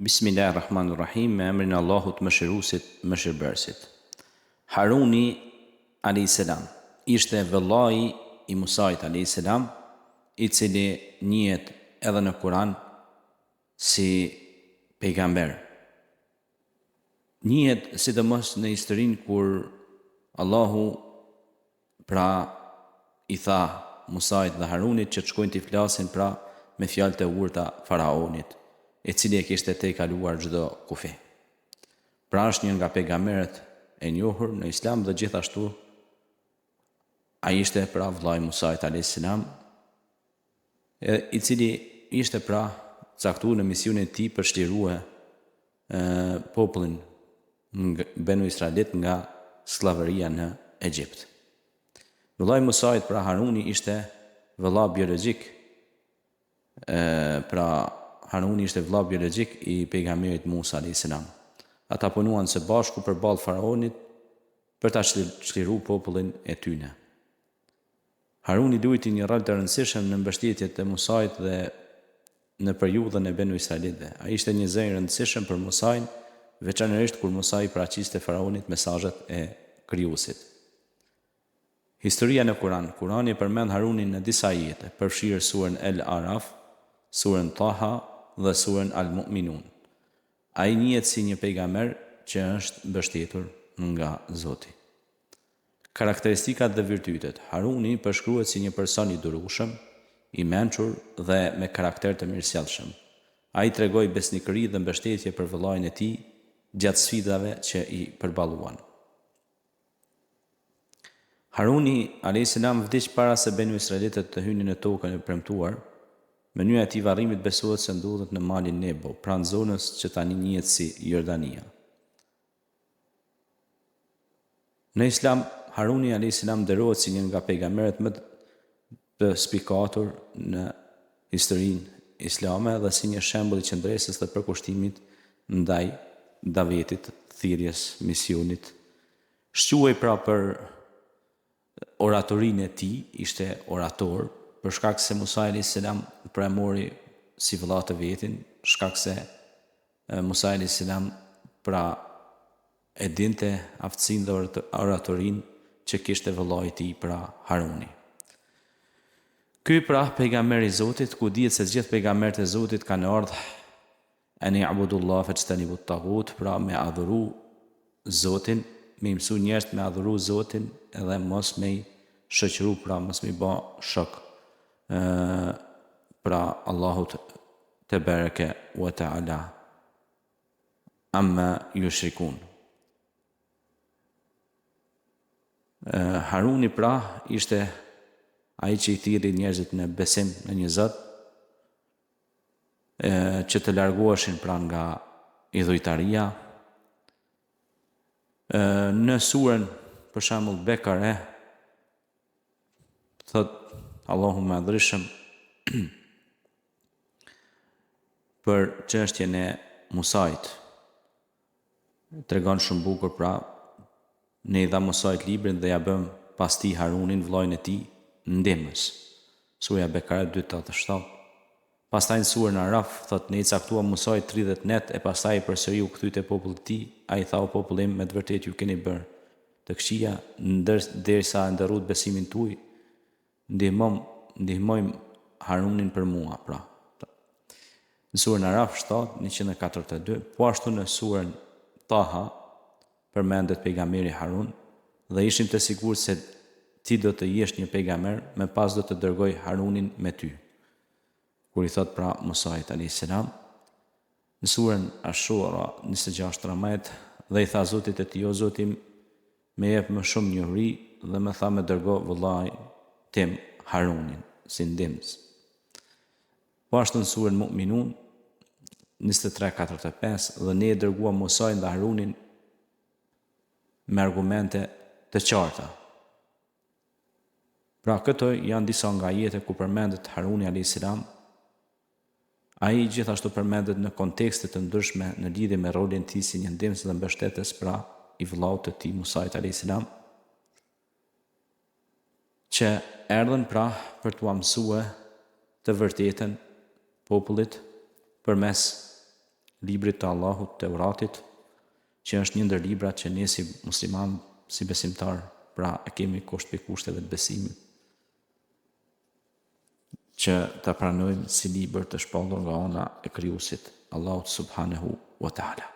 Bismillahirrahmanirrahim, me emrin e Allahut mëshiruesit, mëshirbërësit. Haruni a.s. ishte vëllai i Musait a.s. i cili njihet edhe në Kur'an si pejgamber. Njihet sidomos në historinë kur Allahu i tha Musait dhe Harunit që të shkojnë t'i flasin me fjalët e urta faraonit, e cili e kishte te kaluar çdo kufi. Është një nga pejgamberët e njohur në Islam dhe gjithashtu ai ishte vllai Musait a.s. I cili ishte caktuar në misionin e tij për shlirue popullin Benu Israelit nga slllavëria në Egjipt. Vllai Musait Haruni ishte vëlla biologjik. Haruni ishte vëlla biologjik i pejgamberit Musa a.s. Ata punuan së bashku përballë faraonit për ta çliruar popullin e tyne. Haruni luajti një rol të rëndësishëm në mbështetjet e Musait dhe në periudhën e Benu Israelitëve. Ai ishte një zë i rëndësishëm për Musain, veçanërisht kur Musa i paraqiste faraonit mesazhet e Krijuesit. Historia në Kurani e përmend Harunin në disa ajete, përfshirë surën El Araf, surën Taha dhe surën Al Mu'minun. Ai njihet si një pejgamber që është mbështetur nga Zoti. Karakteristikat dhe virtytet. Haruni përshkruhet si një person i durueshëm, i mençur dhe me karakter të mirësjellshëm. Ai tregoi besnikëri dhe mbështetje për vëllain e tij gjatë sfidave që i përballuan. Haruni a.s. vdiq para se Benu Israelitët të hynin në tokën e premtuar. Mënyra e tij varrimit besohet se ndodhet në malin Nebo, pranë zonës që tani njihet si Jordania. Në Islam, Haruni a.s. nderohet si një nga pejgamberët më të spikatur në historinë islame dhe si një shembull i qëndresës dhe përkushtimit ndaj davetit, thirrjes, misionit. Shquhej për oratorinë e tij, ishte orator, për shkak se Musa a.s. e mori si vëlla të vetin, shkak se Musa a.s. e dinte aftësinë dhe oratorinë që kishte vëllai i tij Haruni. Ky pejgamberi i Zotit, ku dihet se gjithë pejgamberët e Zotit kanë ardhur ani abudullah fajtanibut tagut, me adhuru Zotin, me mësu njerëzit me adhuru Zotin edhe mos me i shoqëru, mos me i bë shok Allahut te bareke wa taala amma yushrikun. Haruni ishte ai që i thirrri njerëzit në besim në një Zot, që të largoheshin nga idhujtaria. Në surën për shembull Bekare thot Allahu më madhreshëm për çështjen e Musait. Tregon shumë bukur ne i dha Musait librin dhe ja bëm pas tij Harunin vllain e tij ndihmës. Surja Bekare 2:87. Pastaj në surën Araf thot ne i caktuam Musait 30 net e pastaj përsëri u kthye te populli i tij. Ai tha o popullim, me të vërtetë ju keni bërë të këqija derisa ndërruat besimin tuaj. Ndihmojmë Harunin për mua, Në surën Araf 7:142, po ashtu në surën Taha përmendet pejgamberi Harun dhe ishim të sigurt se ti do të jesh një pejgamber, me pas do të dërgoj Harunin me ty. Kur i thot Musait a.s. Në surën Ashura 26:13 dhe i tha Zotit e tij, o Zoti, më jep më shumë njohuri dhe më tha me dërgo vëllain tim Harunin si ndihmës. Po ashtu në surën Mu'minun 23:45 dhe ne e dërguam Musain dhe Harunin me argumente të qarta. Këto janë disa nga ajete ku përmendet Haruni a.s. Ai gjithashtu përmendet në kontekste të ndryshme në lidhje me rolin e tij si një ndihmës dhe mbështetës i vllaut të tij Musait a.s. që erdhën për t'u mësuar të vërtetën popullit përmes librit të Allahut, Teuratit, që është një ndër librat që ne si musliman, si besimtar, pra e kemi kusht për kushteve të besimit, që ta pranojmë si libër të shpallur nga ana e Krijuesit, Allahut subhanahu wa taala.